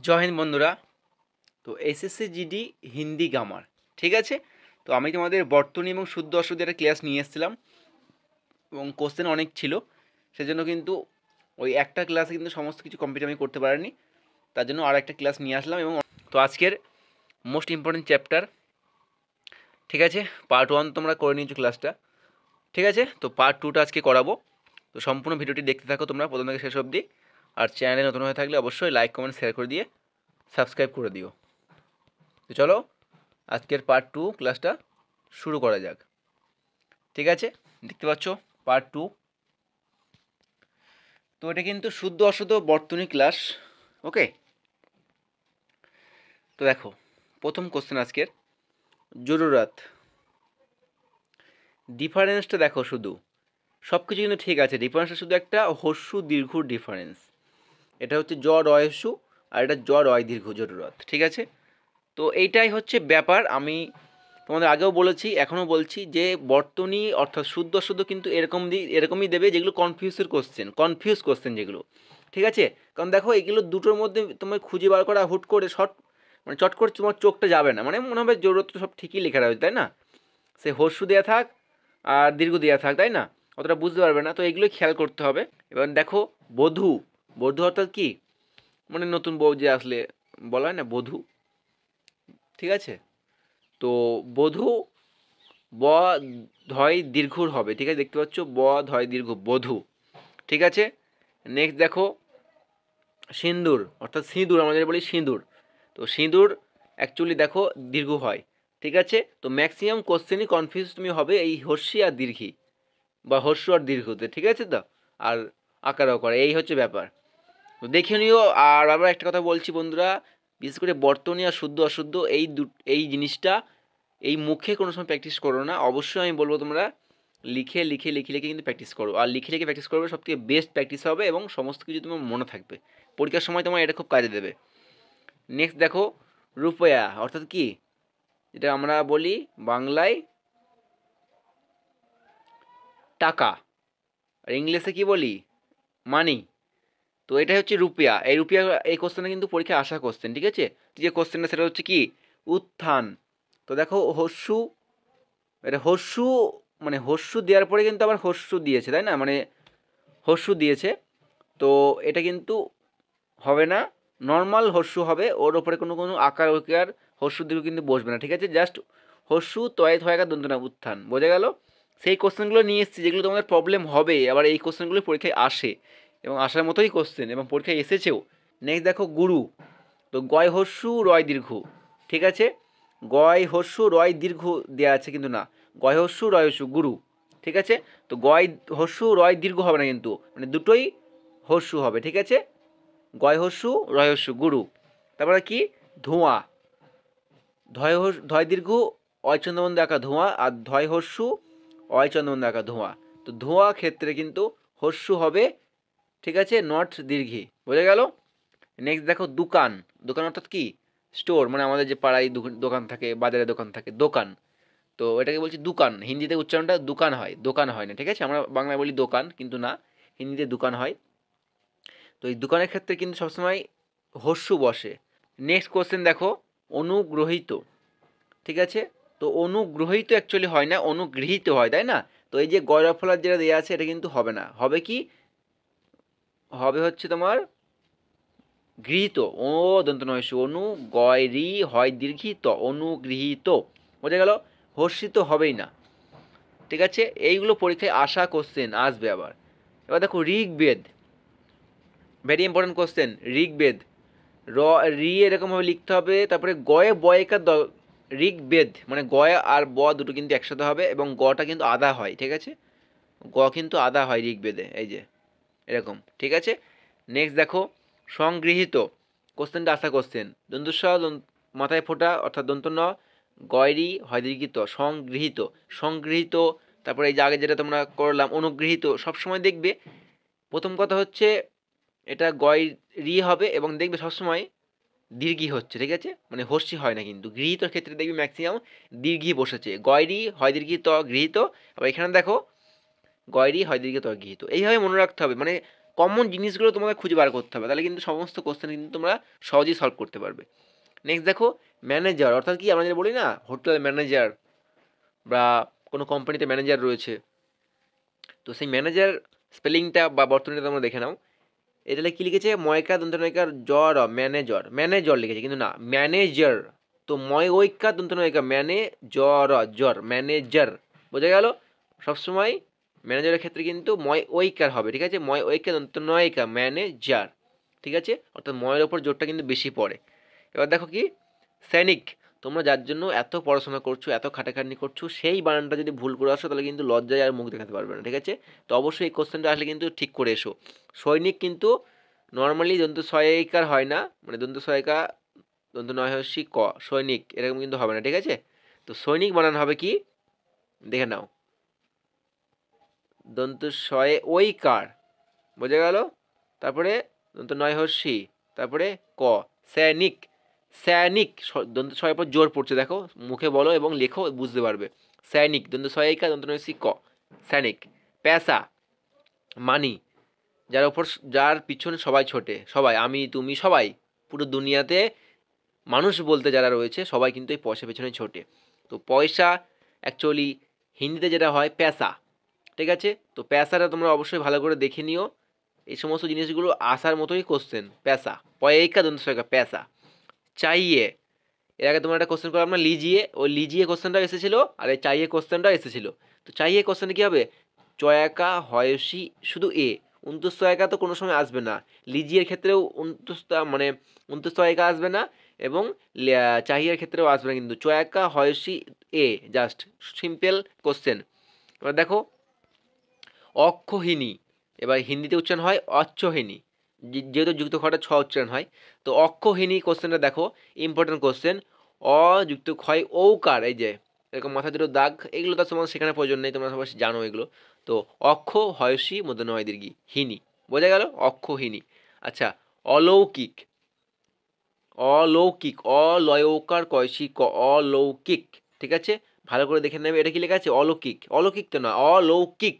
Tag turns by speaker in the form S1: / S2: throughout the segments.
S1: জয় হিন্দ বন্ধুরা। তো SSC GD Hindi grammar, ঠিক আছে। তো আমি তোমাদের বর্তনী এবং শুদ্ধ অশুদ্ধ একটা ক্লাস নিয়ে এসেছিলাম এবং কোশ্চেন অনেক ছিল, সেজন্য কিন্তু ওই একটা ক্লাসে কিন্তু সমস্ত কিছু কমপ্লিট আমি করতে পারিনি। তার জন্য আর একটা ক্লাস নিয়ে আসলাম এবং তো আজকের মোস্ট ইম্পর্টেন্ট চ্যাপ্টার, ঠিক আছে। পার্ট 1 তোমরা করে নিয়েছো ক্লাসটা, ঠিক আছে। তো পার্ট 2টা আজকে করাবো। তো সম্পূর্ণ ভিডিওটি দেখতে থাকো তোমরা প্রথম থেকে শেষ অবধি। আর চ্যানেলে নতুন হয়ে থাকলে অবশ্যই লাইক কমেন্ট শেয়ার করে দিয়ে সাবস্ক্রাইব করে দিও। তো চলো আজকের পার্ট 2 ক্লাসটা শুরু করা যাক, ঠিক আছে। দেখতে পাচ্ছ পার্ট 2। তো এটা কিন্তু শুদ্ধ অশুদ্ধ বর্তনী ক্লাস, ওকে। তো দেখো প্রথম কোশ্চেন আজকের, জরুরাত। ডিফারেন্সটা দেখো, শুধু সব কিছু কিন্তু ঠিক আছে, ডিফারেন্সটা শুধু একটা হস্যু দীর্ঘর ডিফারেন্স। এটা হচ্ছে জ রয়স্যু আর এটা জ রয় দীর্ঘ, জরুরাত, ঠিক আছে। তো এইটাই হচ্ছে ব্যাপার। আমি তোমাদের আগেও বলেছি, এখনও বলছি যে বর্তনী অর্থাৎ শুদ্ধ অশুদ্ধ কিন্তু এরকমই দেবে যেগুলো কনফিউজ কোশ্চেন যেগুলো, ঠিক আছে। কারণ দেখো এগুলো দুটোর মধ্যে তোমার খুঁজে বার করা হুট করে মানে চট করে তোমার চোখটা যাবে না, মানে মনে হবে জরুরত তো সব ঠিকই লেখা রয়েছে, তাই না। সে হস্যু দেওয়া থাক আর দীর্ঘ দেওয়া থাক, তাই না, অতটা বুঝতে পারবে না। তো এগুলো খেয়াল করতে হবে। এবার দেখো বধূ, বধূ অর্থাৎ কি, মানে নতুন বউ যে আসলে বলা হয় না বধূ, ঠিক আছে। তো বধূ ব ধয় দীর্ঘর হবে, ঠিক আছে। দেখতে পাচ্ছ ব ধয় দীর্ঘ, বধূ, ঠিক আছে। নেক্সট দেখো সিন্দুর অর্থাৎ সিঁদুর, আমাদের বলি সিঁদুর। তো সিঁদুর অ্যাকচুয়ালি দেখো দীর্ঘ হয়, ঠিক আছে। তো ম্যাক্সিমাম কোশ্চেনই কনফিউজ তুমি হবে এই হর্ষি আর দীর্ঘি বা হর্ষ আর দীর্ঘতে, ঠিক আছে। তো আর আকার অকার এই হচ্ছে ব্যাপার। তো দেখে নিও। আর আবার একটা কথা বলছি বন্ধুরা, বিশেষ করে বর্তনী আর শুদ্ধ অশুদ্ধ এই জিনিসটা এই মুখে কোনো সময় প্র্যাকটিস করো না। অবশ্যই আমি বলবো তোমরা লিখে লিখে লিখে লিখে কিন্তু প্র্যাকটিস করো। আর লিখে লিখে প্র্যাকটিস করবে, সবথেকে বেস্ট প্র্যাকটিস হবে এবং সমস্ত কিছু তোমার মনে থাকবে। পরীক্ষার সময় তোমার এটা খুব কাজে দেবে। নেক্সট দেখো রুপয়া অর্থাৎ কি, যেটা আমরা বলি বাংলায় টাকা, আর ইংলিশে কি বলি মানি। তো এটা হচ্ছে রুপিয়া। এই রুপিয়া এই কোশ্চেনটা কিন্তু পরীক্ষায় আসা কোশ্চেন, ঠিক আছে। যে কোশ্চেনটা সেটা হচ্ছে কি উত্থান। তো দেখো হস্যু, এটা হস্যু মানে হস্যু দেওয়ার পরে কিন্তু আবার হস্যু দিয়েছে, তাই না, মানে হস্যু দিয়েছে। তো এটা কিন্তু হবে না, নর্মাল হস্যু হবে, ওর ওপরে কোনো কোনো আকার উকার হস্যু দীর্ঘ কিন্তু বসবে না, ঠিক আছে। জাস্ট হস্যু তয় থয়কার দন্তনা উত্থান, বোঝা গেল। সেই কোশ্চেনগুলো নিয়ে এসেছি যেগুলো তোমাদের প্রবলেম হবে, আবার এই কোশ্চেনগুলো পরীক্ষায় আসে এবং আসার মতোই কোশ্চেন এবং পরীক্ষায় এসেছেও। নেক্সট দেখো গুরু। তো গয় হস্যু রয় দীর্ঘ, ঠিক আছে। গয় হস্যু রয় দীর্ঘ দেওয়া আছে কিন্তু না, গয় হস্যু রয় হস্যু গুরু, ঠিক আছে। তো গয় হস্যু রয় দীর্ঘ হবে না কিন্তু, মানে দুটোই হস্যু হবে, ঠিক আছে। গয় হস্যু রয় হস্যু গুরু। তারপরে কি ধোঁয়া, ধয় দীর্ঘ অয় চন্দ্রবন্ধ আঁকা ধোঁয়া, আর ধয় হস্যু অয় চন্দ্রবন্ধ আঁকা ধোঁয়া। তো ধোঁয়া ক্ষেত্রে কিন্তু হস্যু হবে, ঠিক আছে, নট দীর্ঘি, বোঝা গেল। নেক্সট দেখো দোকান। দোকান অর্থাৎ কি স্টোর, মানে আমাদের যে পাড়ায় দোকান থাকে, বাজারে দোকান থাকে, দোকান। তো এটাকে বলছি দোকান, হিন্দিতে উচ্চারণটা দোকান হয়, দোকান হয় না, ঠিক আছে। আমরা বাংলায় বলি দোকান, কিন্তু না, হিন্দিতে দোকান হয়। তো এই দোকানের ক্ষেত্রে কিন্তু সবসময় হস্যু বসে। নেক্সট কোশ্চেন দেখো অনুগ্রহিত, ঠিক আছে। তো অনুগ্রহিত অ্যাকচুয়ালি হয় না, অনুগৃহীত হয়, তাই না। তো এই যে গয়রফলার যেটা দেওয়া আছে এটা কিন্তু হবে না, হবে কি, হবে হচ্ছে তোমার গৃহীত, ও দন্ত নয়সু, অনু গয় রি হয় দীর্ঘিত, অনুগৃহীত, বোঝা গেল। হর্ষিত হবেই না, ঠিক আছে। এইগুলো পরীক্ষায় আসা কোশ্চেন আসবে আবার। এবার দেখো Rigveda, very important question. Rigveda রি এরকমভাবে লিখতে হবে, তারপরে গয়ে বয়কার ঋগ্বেদ, মানে গয় আর ব দুটো কিন্তু একসাথে হবে এবং গটা কিন্তু আধা হয়, ঠিক আছে। গ কিন্তু আধা হয় ঋগ্বেদে, এই যে এরকম, ঠিক আছে। নেক্সট দেখো সংগৃহীত, কোশ্চেনটা আসা কোশ্চেন। দন্তস্ব মাথায় ফোটা অর্থাৎ দন্ত ন, গয়রি হয় দীর্ঘিত, সংগৃহীত, সংগৃহীত। তারপরে এই যে আগে যেটা তোমরা করলাম অনুগৃহীত, সবসময় দেখবে প্রথম কথা হচ্ছে এটা গয় রি হবে এবং দেখবে সবসময় দীর্ঘি হচ্ছে, ঠিক আছে, মানে হর্ষি হয় না। কিন্তু গৃহীতর ক্ষেত্রে দেখবি ম্যাক্সিমাম দীর্ঘি বসেছে, গয়রি হয় দীর্ঘিত গৃহীত। আবার এখানে দেখো গয়রি হয় দীর্ঘিত গৃহীত, এইভাবে মনে রাখতে হবে। মানে কমন জিনিসগুলো তোমাদের খুঁজে বার করতে হবে, তাহলে কিন্তু সমস্ত কোশ্চেন কিন্তু তোমরা সহজেই সলভ করতে পারবে। নেক্সট দেখো ম্যানেজার, অর্থাৎ কি আমরা যেটা বলি না হোটেল ম্যানেজার বা কোনো কোম্পানিতে ম্যানেজার রয়েছে, তো সেই ম্যানেজার স্পেলিংটা বা বর্তমানটা তোমরা দেখে নাও। এটা কি লিখেছে ময়কা দন্তনয়িকার জ্বর ম্যানেজর, ম্যানেজর লিখেছে কিন্তু না ম্যানেজার। তো ময় ঐক্যা দন্তনয়িকা ম্যানে জ্বর জ্বর ম্যানেজার, বোঝা গেল। সবসময় ম্যানেজারের ক্ষেত্রে কিন্তু ময় ঐকার হবে, ঠিক আছে, ময় ঐক্যা দন্তনয়িকা ম্যানেজার, ঠিক আছে, অর্থাৎ ময়ের ওপর জোরটা কিন্তু বেশি পড়ে। এবার দেখো কি সৈনিক, তোমরা যার জন্য এত পড়াশোনা করছো এত খাটাখাটনি করছো সেই বানানটা যদি ভুল করে আসো তাহলে কিন্তু লজ্জায় আর মুখ দেখাতে পারবে না, ঠিক আছে। তো অবশ্যই এই কোশ্চেনটা আসলে কিন্তু ঠিক করে এসো। সৈনিক কিন্তু নর্মালি দন্ত সহায়িকার হয় না, মানে দন্ত সহায়িকা দন্ত নয় হস্যি ক, সৈনিক এরকম কিন্তু হবে না, ঠিক আছে। তো সৈনিক বানান হবে কি দেখে নাও, দন্ত শয়ে ঐকার, বোঝা গেল, তারপরে দন্ত নয় হস্যি, তারপরে ক, সৈনিক, সৈনিক দন্ত ছয়ের পর জোর পড়ছে দেখো, মুখে বলো এবং লেখো বুঝতে পারবে। সৈনিক দন্ত সহায়িকা দন্ত নয় হস্যি ক, সৈনিক। পেশা মানি, যার ওপর যার পিছনে সবাই ছোটে, সবাই আমি তুমি সবাই, পুরো দুনিয়াতে মানুষ বলতে যারা রয়েছে সবাই কিন্তু এই পয়সা পেছনে ছোটে। তো পয়সা অ্যাকচুয়ালি হিন্দিতে যেটা হয় পেশা, ঠিক আছে। তো পেশাটা তোমরা অবশ্যই ভালো করে দেখে নিও, এই সমস্ত জিনিসগুলো আসার মতোই কোশ্চেন। পেশা পয়িকা দন্তস্বয়িকা পেশা। চাইয়ে, এর আগে তোমার একটা কোশ্চেন করলাম না লিজিয়ে, ওই লিজিয়ে কোশ্চেনটাও এসেছিলো আর এই চাইয়ে কোশ্চেনটাও এসেছিলো। তো চাইয়ে কোশ্চেনে কী হবে, চয়াকা হয়সি শুধু এ, উন্তস্তয়িকা তো কোনো সময় আসবে না, লিজিয়ের ক্ষেত্রেও মানে উন্তস্তয়িকা আসবে না এবং চাহিয়ার ক্ষেত্রেও আসবে না, কিন্তু চয়াকা হয়সি এ, জাস্ট সিম্পল কোশ্চেন। এবার দেখো অক্ষহীনী, এবার হিন্দিতে উচ্চারণ হয় অচ্ছহীনী, যেহেতু যুক্ত খটা ছ উচ্চারণ হয়। তো অক্ষহীনী কোশ্চেনটা দেখো ইম্পর্টেন্ট কোশ্চেন, অযুক্ত ক্ষয় ঔকার, এই যে এরকম মাথা দুটো দাগ, এগুলো তো তোমার সেখানে প্রয়োজন নেই, তোমরা সবাই জানো এগুলো। তো অক্ষ হয়সী মধ্যে নয় দীর্ঘি হিনী, বোঝা গেল অক্ষহীনী। আচ্ছা অলৌকিক, অলৌকিক অলয়ৌকার কয়সী ক, অলৌকিক, ঠিক আছে, ভালো করে দেখে নেবে এটা কি লেখা আছে অলৌকিক, অলৌকিক তো না অলৌকিক,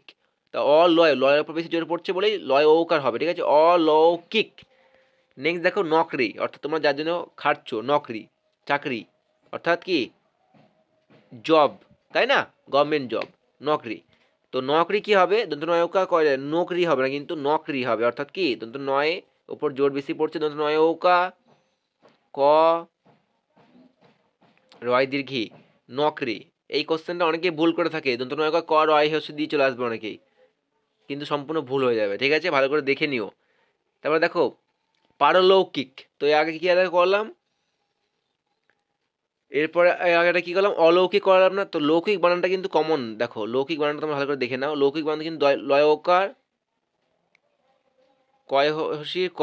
S1: তা অলয় লয়ের উপর বেশি জোরে পড়ছে বলেই লয় ঔকার হবে, ঠিক আছে, অলৌকিক। নেক্সট দেখো নকরি, অর্থাৎ তোমরা যার জন্য খাটছো, নকরি চাকরি, অর্থাৎ কি জব, তাই না, গভর্নমেন্ট জব, নকরি। তো নকরি কি হবে দন্ত নয়কা করে নকরি হবে না কিন্তু নকরি হবে, অর্থাৎ কি দন্ত নয় ওপর জোর বেশি পড়ছে, দন্ত নয়কা ক রয় দীর্ঘি নকরি। এই কোশ্চেনটা অনেকেই ভুল করে থাকে, দন্ত নয়কা ক রয় হচ্ছে দিয়ে চলে আসবে অনেকেই, কিন্তু সম্পূর্ণ ভুল হয়ে যাবে, ঠিক আছে, ভালো করে দেখে নিও। তারপরে দেখো পারলৌকিক, তো এর আগে কি আগে করলাম, এরপরে আগেটা কি করলাম অলৌকিক করলাম না, তো লৌকিক বানানটা কিন্তু কমন, দেখো লৌকিক বানানটা তোমরা ভালো করে দেখে নাও, লৌকিক বানান কিন্তু লয়কার কয় হসির ক,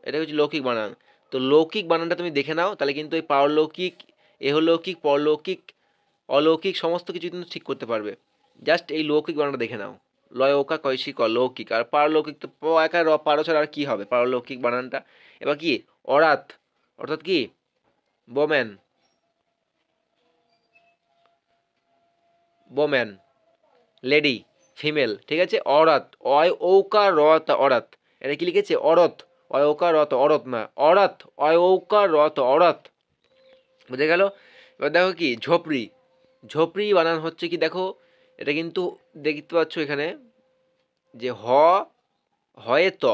S1: এটা হচ্ছে লৌকিক বানান। তো লৌকিক বানানটা তুমি দেখে নাও, তাহলে কিন্তু এই পারলৌকিক এহলৌকিক পরলৌকিক অলৌকিক সমস্ত কিছু কিন্তু ঠিক করতে পারবে, জাস্ট এই লৌকিক বানানটা দেখে নাও, লয়কা কয়সি ক লৌকিক, আর পারলৌকিক তো প একা র পারো ছাড়া আর কি হবে পারলৌকিক বানানটা। এবার কি অরাত, অর্থাৎ কি বোম্যান, বোম্যান লেডি ফিমেল, ঠিক আছে, অরাত অয় ঔকা রত অরাত, এটা কি লিখেছে অরত, অয় ঔকা রত অরত না অরাত, অয় ঔকা রত অরাত, বুঝে গেল। এবার দেখো কি ঝোপড়ি, ঝোপড়ি বানান হচ্ছে কি দেখো, এটা কিন্তু দেখতে পাচ্ছ এখানে যে হয়ে ত,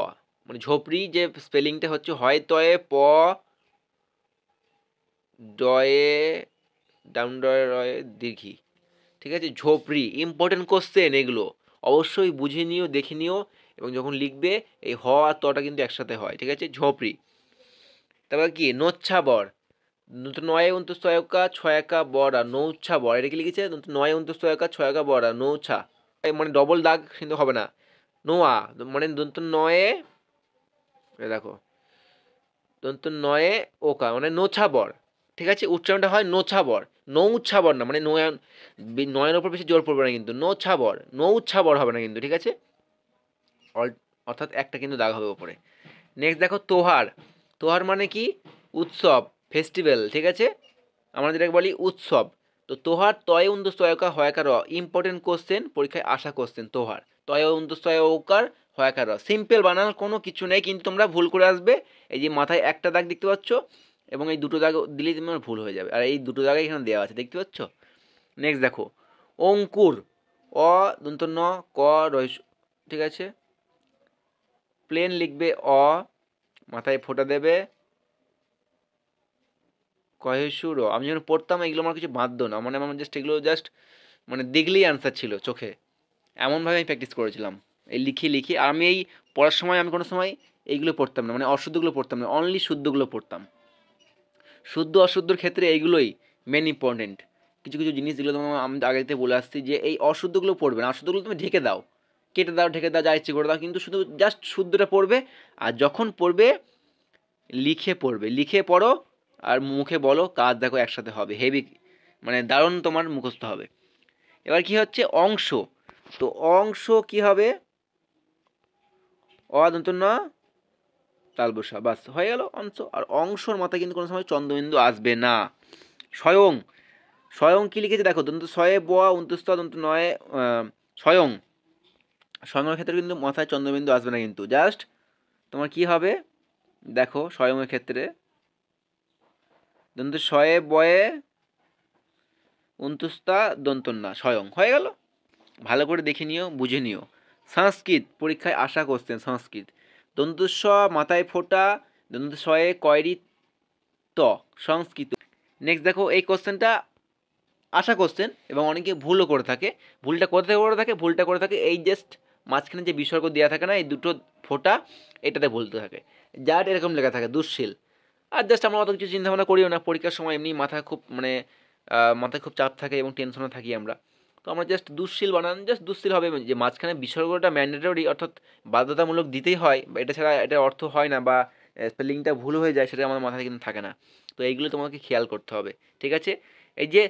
S1: মানে ঝোপড়ি যে স্পেলিংটা হচ্ছে হয় তয়ে প ডয়ে ডাউন ডয়ে রয়ে দীর্ঘি, ঠিক আছে, ঝোপড়ি ইম্পর্টেন্ট কোশ্চেন এগুলো, অবশ্যই বুঝে নিও দেখে নিও, এবং যখন লিখবে এই হ আর তটা কিন্তু একসাথে হয়, ঠিক আছে, ঝোপড়ি। তারপর কি নোচ্ছাবর, নয় অন্তস্তয়কা ছয়কা বড়া নৌচ্ছা বড়, এটা কি লিখেছে নয় অন্তস্তয়কা ছয়কা বড়া নৌছা, মানে ডবল দাগ কিন্তু হবে না, নোয়া মানে দন্ত নয়ে, দেখো দন্ত নয়ে ওকা মানে নোছাবর, ঠিক আছে, উচ্চারণটা হয় নোছাবর, নৌচ্ছাবর না, মানে নয়ের ওপর বেশি জোর পড়বে না কিন্তু নোছাবর, নৌচ্ছাবর হবে না কিন্তু, ঠিক আছে, অর্থাৎ একটা কিন্তু দাগ হবে ওপরে। নেক্সট দেখো তোহার, তোহার মানে কি উৎসব ফেস্টিভ্যাল, ঠিক আছে, আমরা যেটাকে বলি উৎসব। তো তোহার তয় উন্দস্তয়কা হয়কা র, ইম্পর্টেন্ট কোশ্চেন পরীক্ষায় আসা কোশ্চেন তোহার, তয় অন্তস্তয় ওকার হয়াকার র। সিম্পল বানান, কোনো কিছু নেই, কিন্তু তোমরা ভুল করে আসবে। এই যে মাথায় একটা দাগ দেখতে পাচ্ছ, এবং এই দুটো দাগ দিলেই তোমার ভুল হয়ে যাবে, আর এই দুটো দাগ এখানে দেওয়া আছে দেখতে পাচ্ছ। নেক্সট দেখো অঙ্কুর, অ দন্ত ন ক রহস্য, ঠিক আছে, প্লেন লিখবে অ, মাথায় ফোঁটা দেবে, কহেসু র। আমি যখন পড়তাম এগুলো আমার কিছু বাধ্য না, মানে আমার জাস্ট এগুলো জাস্ট মানে দেখলেই অ্যান্সার ছিল চোখে, এমনভাবে আমি প্র্যাকটিস করেছিলাম এই লিখি লিখি। আর আমি এই পড়ার সময় আমি কোনো সময় এইগুলো পড়তাম না, মানে অশুদ্ধগুলো পড়তাম না, অনলি শুদ্ধগুলো পড়তাম। শুদ্ধ অশুদ্ধর ক্ষেত্রে এইগুলোই মেন ইম্পর্টেন্ট। কিছু কিছু জিনিস যেগুলো তোমার আমি আগে থেকে বলে আসছি যে এই অশুদ্ধগুলো পড়বে না, অশুদ্ধগুলো তুমি ঢেকে দাও, কেটে দাও, ঢেকে দাও, যা ইচ্ছে করে দাও, কিন্তু শুধু জাস্ট শুদ্ধটা পড়বে। আর যখন পড়বে লিখে পড়বে, লিখে পড়ো আর মুখে বলো, কাজ দেখো একসাথে হবে, হেভি মানে দারুণ তোমার মুখস্থ হবে। এবার কি হচ্ছে অংশ, তো অংশ কি হবে, অদন্ত না তালবসা, বাস হয়ে গেল অংশ। আর অংশর মাথায় কিন্তু কোনো সময় চন্দ্রবিন্দু আসবে না। স্বয়ং, স্বয়ং কি লিখেছে দেখো, দন্ত ছয়ে বোয়া অন্তস্থ দন্ত নয় স্বয়ং, স্বয়ংয়ের ক্ষেত্রে কিন্তু মাথায় চন্দ্রবিন্দু আসবে না, কিন্তু জাস্ট তোমার কি হবে দেখো স্বয়ংয়ের ক্ষেত্রে দন্ত ছয়ে বয়ে অন্তুস্তা দন্তন্না, স্বয়ং হয়ে গেল। ভালো করে দেখে নিও, বুঝে নিও। সংস্কৃত পরীক্ষায় আসা কোশ্চেন, সংস্কৃত দন্তস্ব মাথায় ফোঁটা, দন্তস্বয়ে কয়রি ত, সংস্কৃত। নেক্সট দেখো এই কোশ্চেনটা আসা কোশ্চেন, এবং অনেকে ভুলও করে থাকে। ভুলটা কোথায় করে থাকে, ভুলটা করে থাকে এই জাস্ট মাঝখানে যে বিসর্গ দেওয়া থাকে না, এই দুটো ফোঁটা, এটাতে ভুলতে থাকে, যার এরকম লেখা থাকে দুঃশীল। আর জাস্ট আমরা অত কিছু চিন্তা ভাবনা করিও না, পরীক্ষার সময় এমনি মাথা খুব মানে মাথায় খুব চাপ থাকে এবং টেনশনে থাকি আমরা, তো আমরা জাস্ট দুঃশীল বানান, জাস্ট দুঃশীল হবে, যে মাঝখানে বিসর্গটা ম্যান্ডেটরি, অর্থাৎ বাধ্যতামূলক দিতেই হয়, বা এটা ছাড়া এটার অর্থ হয় না, বা স্পেলিংটা ভুল হয়ে যায়, সেটা আমাদের মাথায় কিন্তু থাকে না। তো এইগুলো তোমাকে খেয়াল করতে হবে, ঠিক আছে। এই যে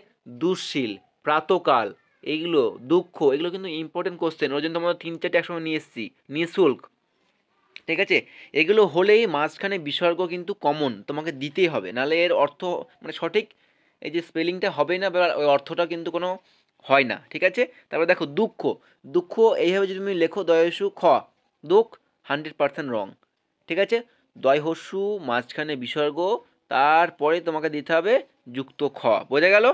S1: দুঃশীল, প্রাতকাল, এইগুলো দুঃখ, এগুলো কিন্তু ইম্পর্টেন্ট কোশ্চেন, ওই জন্য তোমাদের 3-4টে একসঙ্গে নিয়ে এসেছি। নিঃশুল্ক, ঠিক আছে, এগুলো হলেই মাঝখানে বিসর্গ কিন্তু কমন তোমাকে দিতেই হবে, নাহলে এর অর্থ মানে সঠিক এই যে স্পেলিংটা হবে না, বা ওই অর্থটা কিন্তু কোনো হয় না, ঠিক আছে। তারপর দেখো দুঃখ, দুঃখ এইভাবে যদি তুমি লেখো দয়সু খ, দুঃখ 100% রং, ঠিক আছে। দয়হস্যু মাঝখানে বিসর্গ, তারপরে তোমাকে দিতে হবে যুক্ত খ, বোঝা গেল।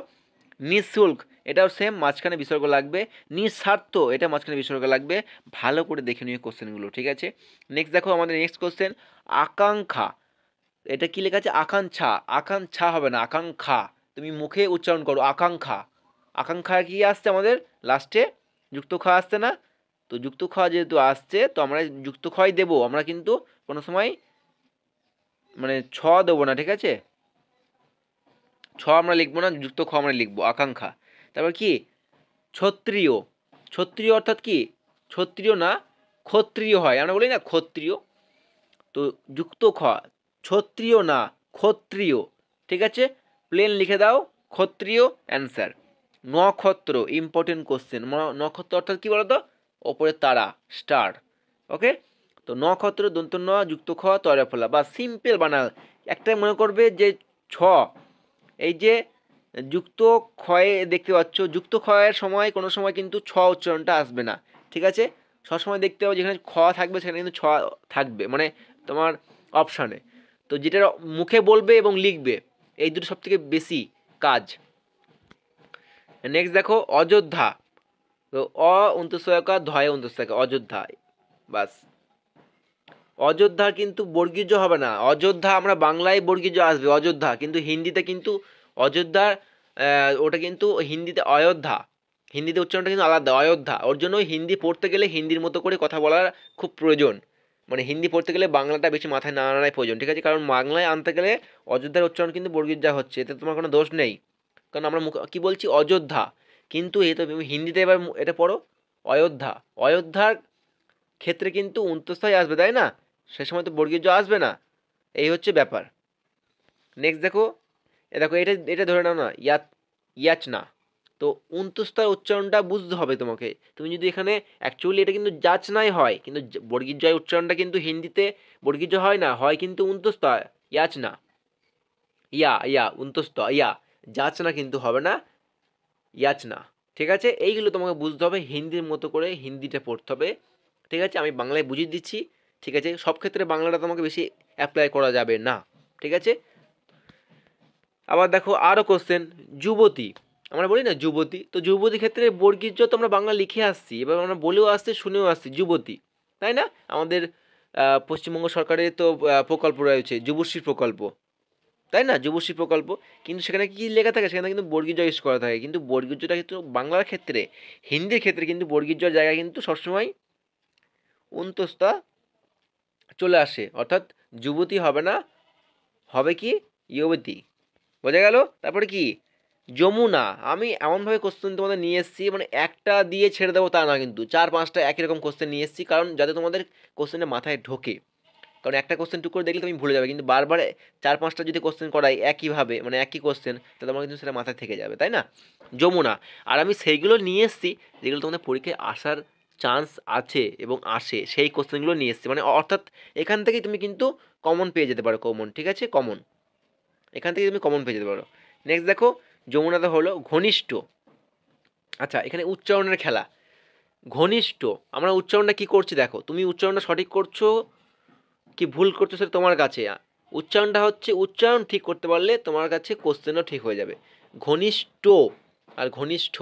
S1: নিঃশুল্ক, এটাও সেম, মাঝখানে বিসর্গ লাগবে। নিঃস্বার্থ, এটা মাঝখানে বিসর্গ লাগবে। ভালো করে দেখে নিয়ে কোশ্চেনগুলো, ঠিক আছে। নেক্সট দেখো আমাদের নেক্সট কোশ্চেন আকাঙ্ক্ষা, এটা কি লেখা আছে আকাঙ্ক্ষা, আকাঙ্ক্ষা হবে না, আকাঙ্ক্ষা, তুমি মুখে উচ্চারণ করো আকাঙ্ক্ষা। আকাঙ্ক্ষা কি আসছে আমাদের লাস্টে, যুক্ত খ আসছে না, তো যুক্ত খ যেহেতু আসছে, তো আমরা যুক্ত খই দেবো, আমরা কিন্তু কোনো সময় মানে ছ দেবো না, ঠিক আছে, ছ আমরা লিখবো না, যুক্ত খ আমরা লিখবো আকাঙ্ক্ষা। তারপর কি ক্ষত্রিয়, ক্ষত্রিয় অর্থাৎ কি, ক্ষত্রিয় না ক্ষত্রিয় হয়, আমরা বলি না ক্ষত্রিয়, তো যুক্ত খ, ক্ষত্রিয় না ক্ষত্রিয়, ঠিক আছে, প্লেন লিখে দাও ক্ষত্রিয়, অ্যান্সার। নক্ষত্র ইম্পর্টেন্ট কোশ্চেন, নক্ষত্র অর্থাৎ কি বলতো, ওপরে তারা, স্টার, ওকে। তো নক্ষত্র দন্ত ন যুক্ত খ তয়রা ফলা, বা সিম্পল বানাল, একটাই মনে করবে যে ছ, এই যে যুক্ত ক্ষয়ে দেখতে পাচ্ছ, যুক্ত ক্ষয়ের সময় কোনো সময় কিন্তু ছ উচ্চারণটা আসবে না, ঠিক আছে। সবসময় দেখতে পাবো যেখানে খ থাকবে সেখানে কিন্তু ছ থাকবে, মানে তোমার অপশানে। তো যেটা মুখে বলবে এবং লিখবে, এই দুটো সব থেকে বেশি কাজ। নেক্সট দেখো অযোধ্যা, তো অ অন্তঃসয়কা ধয় অন্তঃসয়কা, অযোধ্যা, বাস। অযোধ্যার কিন্তু বর্গীয় হবে না, অযোধ্যা আমরা বাংলায় বর্গীয় আসবে অযোধ্যা, কিন্তু হিন্দিতে কিন্তু অযোধ্যার ওটা কিন্তু হিন্দিতে অযোধ্যা, হিন্দিতে উচ্চারণটা কিন্তু আলাদা, অযোধ্যা। ওর জন্য হিন্দি পড়তে গেলে হিন্দির মতো করে কথা বলার খুব প্রয়োজন, মানে হিন্দি পড়তে গেলে বাংলাটা বেশি মাথায় না আনাই প্রয়োজন, ঠিক আছে, কারণ বাংলায় আনতে গেলে অযোধ্যার উচ্চারণ কিন্তু বর্গীয় হচ্ছে, এতে তোমার কোনো দোষ নেই, কারণ আমরা কি বলছি অযোধ্যা, কিন্তু এ তো হিন্দিতে এবার এটা পড়ো অযোধ্যা, অযোধ্যার ক্ষেত্রে কিন্তু অন্তঃস্থই আসবে, তাই না, সে সময় তো বর্গীয় আসবে না, এই হচ্ছে ব্যাপার। নেক্সট দেখো, দেখো এটা এটা ধরে নাও না ইয়াচনা, তো অন্তঃস্থর উচ্চারণটা বুঝতে হবে তোমাকে, তুমি যদি এখানে অ্যাকচুয়ালি এটা কিন্তু যাচনাই হয়, কিন্তু বর্গীয় জয় উচ্চারণটা কিন্তু হিন্দিতে বর্গীয় হয় না, হয় কিন্তু অন্তঃস্থ, ইয়াচনা, ইয়া ইয়া অন্তঃস্থ ইয়া, যাচনা কিন্তু হবে না, ইয়াচনা, ঠিক আছে, এইগুলো তোমাকে বুঝতে হবে, হিন্দির মতো করে হিন্দিটা পড়তে হবে। ঠিক আছে, আমি বাংলায় বুঝিয়ে দিচ্ছি। ঠিক আছে, সব ক্ষেত্রে বাংলাটা তোমাকে বেশি অ্যাপ্লাই করা যাবে না। ঠিক আছে, আবার দেখো আরও কোশ্চেন, যুবতী, আমরা বলি না যুবতী, তো যুবতী ক্ষেত্রে বর্গীয় জ তো আমরা বাংলা লিখে আসছি, এবার আমরা বলেও আসছি শুনেও আসছি যুবতী, তাই না? আমাদের পশ্চিমবঙ্গ সরকারের তো প্রকল্প রয়েছে যুবশ্রী প্রকল্প, তাই না? যুবশ্রী প্রকল্প, কিন্তু সেখানে কি লেখা থাকে, সেখানে কিন্তু বর্গীয় জ ইউজ করা থাকে, কিন্তু বর্গীয় জটা কিন্তু বাংলার ক্ষেত্রে, হিন্দির ক্ষেত্রে কিন্তু বর্গীয় জর জায়গায় কিন্তু সবসময় উন্তস্তা চলে আসে, অর্থাৎ যুবতী হবে না, হবে কি যুবতী। বোঝা গেল? তারপরে কি যমুনা, আমি এমনভাবে কোশ্চেন তোমাদের নিয়ে এসেছি, মানে একটা দিয়ে ছেড়ে দেবো তা না, কিন্তু 4-5টা একই রকম কোশ্চেন নিয়ে এসেছি, কারণ যাতে তোমাদের কোশ্চেনটা মাথায় ঢোকে। কারণ একটা কোশ্চেন টুক করে দেখলে তুমি ভুলে যাবে, কিন্তু বারবার 4-5টা যদি কোশ্চেন করাই একইভাবে, মানে একই কোশ্চেন, তাহলে তোমার কিন্তু সেটা মাথায় থেকে যাবে, তাই না? যমুনা, আর আমি সেইগুলো নিয়ে এসেছি যেগুলো তোমাদের পরীক্ষায় আসার চান্স আছে এবং আসে, সেই কোশ্চেনগুলো নিয়ে এসেছি, মানে অর্থাৎ এখান থেকেই তুমি কিন্তু কমন পেয়ে যেতে পারো, কমন, ঠিক আছে, কমন, এখান থেকে তুমি কমন পেয়ে যেতে পারো। নেক্সট দেখো, যমুনাতে হলো ঘনিষ্ঠ। আচ্ছা, এখানে উচ্চারণের খেলা, ঘনিষ্ঠ, আমরা উচ্চারণটা কি করছি দেখো, তুমি উচ্চারণটা সঠিক করছো কি ভুল করছো সেটা তোমার কাছে। উচ্চারণটা হচ্ছে, উচ্চারণ ঠিক করতে পারলে তোমার কাছে কোশ্চেনও ঠিক হয়ে যাবে। ঘনিষ্ঠ আর ঘনিষ্ঠ,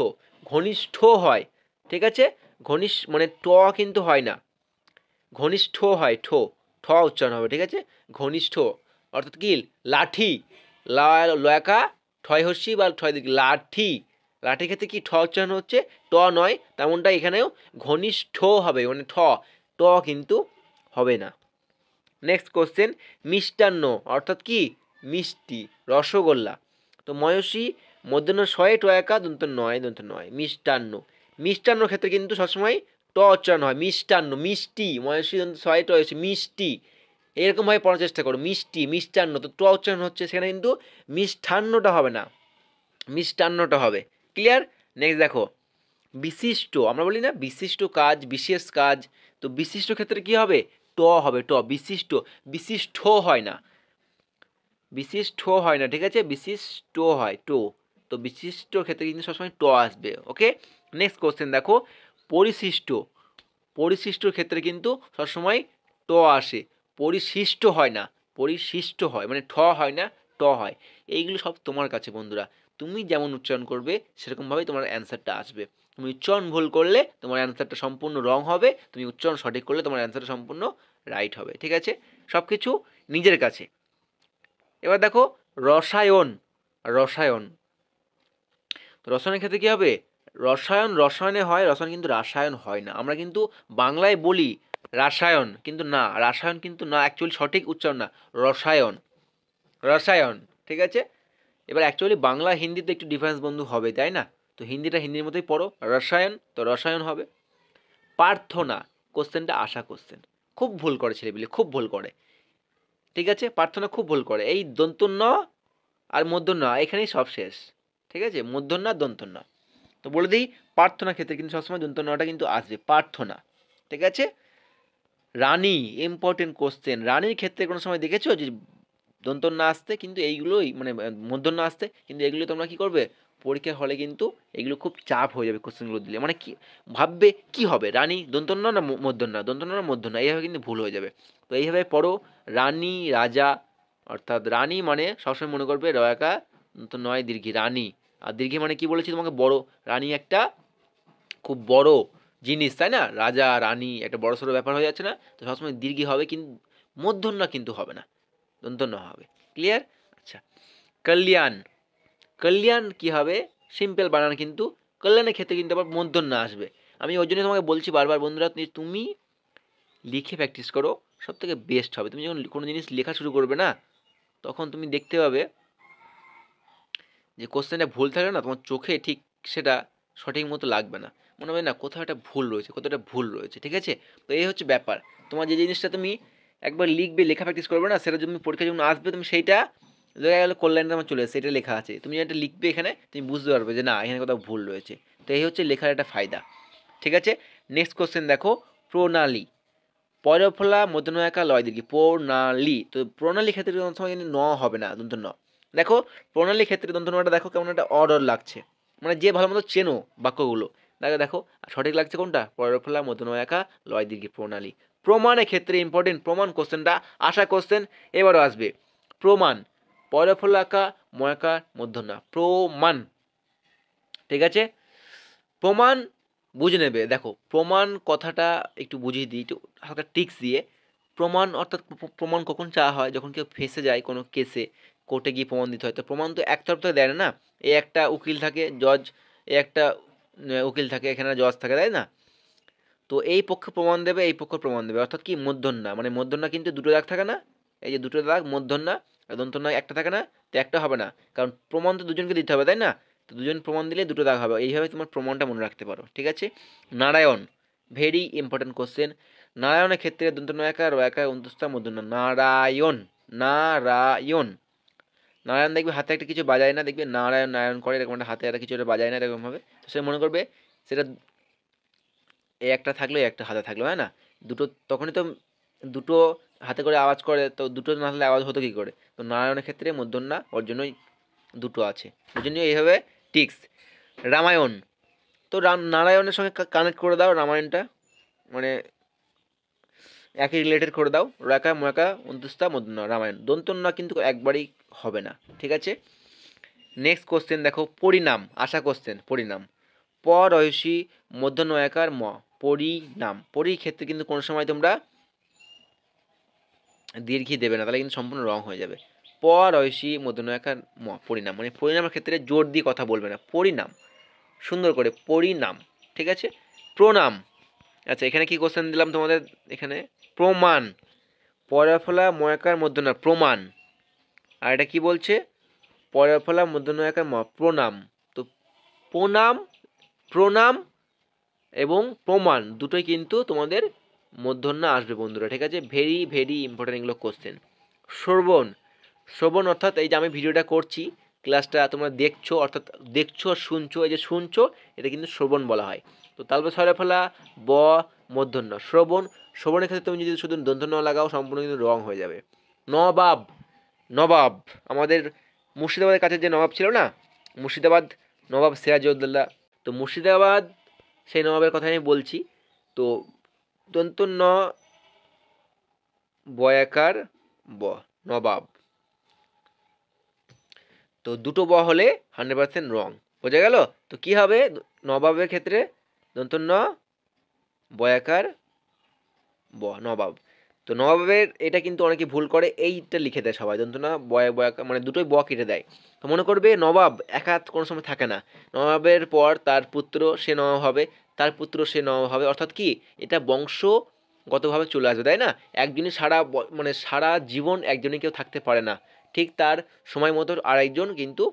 S1: ঘনিষ্ঠ হয়, ঠিক আছে, মানে ট কিন্তু হয় না, ঘনিষ্ঠ হয়, ঠ উচ্চারণ হবে, ঠিক আছে, ঘনিষ্ঠ, অর্থাৎ কি লাঠি, লয়াকা ঠয় হস্যি বা ঠয় দিক, লাঠি, লাঠির ক্ষেত্রে কি ঠ উচ্চারণ হচ্ছে, ট নয়, তেমনটা এখানেও ঘনিষ্ঠ হবে, মানে ট কিন্তু হবে না। নেক্সট কোশ্চেন, মিষ্টান্ন, অর্থাৎ কি মিষ্টি, রসগোল্লা, তো ময়সী মধ্যাহ্ন শয়ে টয়াকা দন্ত নয় মিষ্টান্ন, মিষ্টান্নর ক্ষেত্রে কিন্তু সবসময় ট উচ্চারণ হয়, মিষ্টান্ন, মিষ্টি, ময়সী দন্ত শয়ে টয়সী, মিষ্টি, এরকমভাবে পড়ার চেষ্টা করো, মিষ্টি, মিষ্টান্ন, তো ট উচ্চারণ হচ্ছে, সেখানে কিন্তু মিষ্টান্নটা হবে না, মিষ্টান্নটা হবে। ক্লিয়ার? নেক্সট দেখো, বিশিষ্ট, আমরা বলি না বিশিষ্ট কাজ, বিশেষ কাজ, তো বিশিষ্ট ক্ষেত্রে কি হবে, ট হবে, ট, বিশিষ্ট, বিশিষ্ট হয় না, বিশিষ্ট হয় না, ঠিক আছে, বিশিষ্ট হয় টো, তো বিশিষ্ট ক্ষেত্রে কিন্তু সবসময় ট আসবে। ওকে, নেক্সট কোশ্চেন দেখো, পরিশিষ্ট, পরিশিষ্টর ক্ষেত্রে কিন্তু সবসময় ট আসে, পরিশিষ্ট হয় না, পরিশিষ্ট হয়, মানে ঠ হয় না, ট হয়। এইগুলো সব তোমার কাছে বন্ধুরা, তুমি যেমন উচ্চারণ করবে সেরকমভাবেই তোমার অ্যান্সারটা আসবে। তুমি উচ্চারণ ভুল করলে তোমার অ্যান্সারটা সম্পূর্ণ রং হবে, তুমি উচ্চারণ সঠিক করলে তোমার অ্যান্সারটা সম্পূর্ণ রাইট হবে। ঠিক আছে, সব কিছু নিজের কাছে। এবার দেখো রসায়ন, রসায়ন, তো রসায়নের ক্ষেত্রে কী হবে, রসায়ন রসায়নে হয়, রসায়ন কিন্তু রাসায়ন হয় না। আমরা কিন্তু বাংলায় বলি রাসায়ন, কিন্তু না, রাসায়ন কিন্তু না, অ্যাকচুয়ালি সঠিক উচ্চারণ না, রসায়ন, রসায়ন, ঠিক আছে। এবার অ্যাকচুয়ালি বাংলা হিন্দিতে একটু ডিফারেন্স বন্ধু হবে, তাই না? তো হিন্দিটা হিন্দির মতোই পড়ো, রসায়ন, তো রসায়ন হবে। প্রার্থনা, কোশ্চেনটা আশা কোশ্চেন, খুব ভুল করে ছেলেপিলে, খুব ভুল করে, ঠিক আছে, প্রার্থনা খুব ভুল করে, এই দন্তন্য আর মূর্ধন্য এখানেই সব শেষ, ঠিক আছে, মূর্ধন্য আর দন্তন্য। তো বলে দিই, প্রার্থনা ক্ষেত্রে কিন্তু সবসময় দন্তন্যটা কিন্তু আসবে, প্রার্থনা, ঠিক আছে। রানী, ইম্পর্টেন্ট কোশ্চেন, রানীর ক্ষেত্রে কোনো সময় দেখেছো যে দন্তন্য আসতে, কিন্তু এইগুলোই মানে মূর্ধন্য আসতে, কিন্তু এগুলো তোমরা কি করবে পরীক্ষার হলে, কিন্তু এগুলো খুব চাপ হয়ে যাবে কোশ্চেনগুলো দিলে, মানে কি ভাববে কি হবে, রানী দন্তন্য না মূর্ধন্য, দন্তন্য না মূর্ধন্য, এইভাবে কিন্তু ভুল হয়ে যাবে। তো এইভাবে পড়ো, রানী রাজা, অর্থাৎ রানী মানে সবসময় মনে করবে রয়াকা তো নয় দীর্ঘী, রানী, আর দীর্ঘী মানে কি বলেছি তোমাকে, বড়, রানী একটা খুব বড় জিনিস, তাই না, রাজা রানী একটা বড় সড়ো ব্যাপার হয়ে যাচ্ছে না, তো সবসময় দীর্ঘী হবে, কিন্তু মূর্ধন্য কিন্তু হবে না, দন্তন্য হবে। ক্লিয়ার? আচ্ছা, কল্যাণ, কল্যাণ কি হবে, সিম্পল বানান, কিন্তু কল্যাণের ক্ষেত্রে কিন্তু আবার মূর্ধন্য আসবে। আমি ওই জন্য তোমাকে বলছি বারবার বন্ধুরা, তুমি লিখে প্র্যাকটিস করো, সব থেকে বেস্ট হবে। তুমি যখন কোনো জিনিস লেখা শুরু করবে না, তখন তুমি দেখতে পাবে যে কোশ্চেনটা ভুল থাকলে না তোমার চোখে ঠিক সেটা সঠিক মতো লাগবে না, মনে হবে না কোথাও একটা ভুল রয়েছে, কোথাও একটা ভুল রয়েছে, ঠিক আছে। তো এই হচ্ছে ব্যাপার, তোমার যে জিনিসটা তুমি একবার লিখবে, লেখা প্র্যাকটিস করবে না, সেটা তুমি পরীক্ষা যখন আসবে তুমি সেইটা দেখা গেলো কল্যাণে আমার চলে এসেছে, এটা লেখা আছে, তুমি এটা লিখবে এখানে, তুমি বুঝতে পারবে যে না এখানে কোথাও ভুল রয়েছে। তো এই হচ্ছে লেখার একটা ফায়দা, ঠিক আছে। নেক্সট কোশ্চেন দেখো, প্রণালী, পয়রফলা মধ্যনয়কা লয় দীর্ঘী, প্রণালী, তো প্রণালী ক্ষেত্রে কোনো সময় কিন্তু ন হবে না, দন্ত ন। দেখো প্রণালী ক্ষেত্রে দন্ত নটা দেখো কেমন একটা অর্ডার লাগছে, মানে যে ভালো মতো চেনো বাক্যগুলো, দেখো দেখো সঠিক লাগছে কোনটা, পরের ফলা মধ্যন একা লয় দীর্ঘী প্রণালী। প্রমাণের ক্ষেত্রে ইম্পর্টেন্ট, প্রমাণ কোশ্চেনটা আশা কোশ্চেন এবারও আসবে। প্রমাণ, পরের ফলা একা ময়াকা মধ্যনা, প্রমাণ। ঠিক আছে, প্রমাণ বুঝে নেবে। দেখো প্রমাণ কথাটা একটু বুঝিয়ে দিই, একটু হালকা টিক্স দিয়ে। প্রমাণ অর্থাৎ প্রমাণ কখন চাওয়া হয়, যখন কেউ ফেঁসে যায় কোনো কেসে, কোর্টে গিয়ে প্রমাণ দিতে হয়। তো প্রমাণ তো একতরফ থেকে দেয় না, এই একটা উকিল থাকে জজ, এই একটা উকিল থাকে, এখানে জজ থাকে, তাই না? তো এই পক্ষে প্রমাণ দেবে, এই পক্ষ প্রমাণ দেবে, অর্থাৎ কি মূর্ধন্য, মানে মূর্ধন্য কিন্তু দুটো দাগ থাকে না, এই যে দুটো দাগ মূর্ধন্য, আর দন্তন্য একটা থাকে না, তো একটা হবে না, কারণ প্রমাণ তো দুজনকে দিতে হবে, তাই না? তো দুজন প্রমাণ দিলে দুটো দাগ হবে, এইভাবে তোমার প্রমাণটা মনে রাখতে পারো। ঠিক আছে, নারায়ণ, ভেরি ইম্পর্টেন্ট কোশ্চেন। নারায়ণের ক্ষেত্রে দন্তন্য একা রয়াকা অন্তস্থা মূর্ধন্য, নারায়ণ, নারায়ণ। নারায়ণ দেখবে হাতে একটা কিছু বাজায় না, দেখবে নারায়ণ নারায়ণ করে এরকম একটা হাতে একটা কিছু একটা বাজায় না এরকম ভাবে, তো সে মনে করবে সেটা এ একটা থাকলো এ একটা হাতে থাকলো, হয় না? দুটো তখনই তো দুটো হাতে করে আওয়াজ করে, তো দুটো না থাকলে আওয়াজ হতো কী করে? তো নারায়ণের ক্ষেত্রে মূর্ধন্য, ওর জন্যই দুটো আছে, ওর জন্যই এইভাবে টিক্স। রামায়ণ, তো নারায়ণের সঙ্গে কানেক্ট করে দাও রামায়ণটা, মানে একই রিলেটেড করে দাও, রাকা ময়াকা অন্তুস্তা মূর্ধন্য রামায়ণ। দন্তন্য কিন্তু একবারই হবে না। ঠিক আছে, নেক্সট কোশ্চেন দেখো, পরিণাম, আশা কোশ্চেন, পরিণাম। প রয়সী মধ্য নয়াকার ম, পরিণাম। পরির ক্ষেত্রে কিন্তু কোনো সময় তোমরা দীর্ঘি দেবে না, তাহলে কিন্তু সম্পূর্ণ রং হয়ে যাবে। প রয়সী মধ্য নয়াকার ম, পরিণাম, মানে পরিণামের ক্ষেত্রে জোর দিয়ে কথা বলবে না, পরিণাম, সুন্দর করে পরিণাম। ঠিক আছে, প্রণাম। আচ্ছা এখানে কি কোশ্চেন দিলাম তোমাদের, এখানে প্রমাণ, পরের ফলা ময়াকার মধ্য না প্রমাণ, আর এটা কি বলছে, পরের ফলা মধ্য নয়াকার ম, প্রণাম। তো প্রণাম, প্রণাম এবং প্রমাণ দুটোই কিন্তু তোমাদের মূর্ধন্য আসবে বন্ধুরা। ঠিক আছে, ভেরি ভেরি ইম্পর্টেন্ট এগুলো কোশ্চেন। শ্রবণ, শ্রবণ অর্থাৎ এই যে আমি ভিডিওটা করছি, ক্লাসটা তোমরা দেখছো, অর্থাৎ দেখছো আর শুনছো, এই যে শুনছো এটা কিন্তু শ্রবণ বলা হয়। তো তালবে ছড়ে ফেলা ব মূর্ধন্য, শ্রবণ। শ্রবণের ক্ষেত্রে তুমি যদি শুধু দন্তন্য লাগাও সম্পূর্ণ কিন্তু রং হয়ে যাবে। নবাব, নবাব আমাদের মুর্শিদাবাদের কাছে যে নবাব ছিল না, মুর্শিদাবাদ নবাব সিরাজউদ্দৌলা, তো মুর্শিদাবাদ সেই নবাবের কথা আমি বলছি। তো দন্ত ন বয়াকার ব, নবাব। তো দুটো ব হলে 100% রং, বোঝা গেল? তো কি হবে নবাবের ক্ষেত্রে, দন্ত ন বয়াকার ব, নবাব। তো নবাবের এটা কিন্তু অনেকে ভুল করে, এইটা লিখে দেয় সবাই, দন্ত না বয়া বয়াকার, মানে দুটোই ব কেটে দেয়। তো মনে করবে নবাব একা কোনো সময় থাকে না, নবাবের পর তার পুত্র সে নবাব হবে, তার পুত্র সে নবাব হবে, অর্থাৎ কি এটা বংশগতভাবে চলে আসবে, তাই না? একজনই সারা মানে সারা জীবন একজনই কেউ থাকতে পারে না, ঠিক তার সময় মতো আরেকজন কিন্তু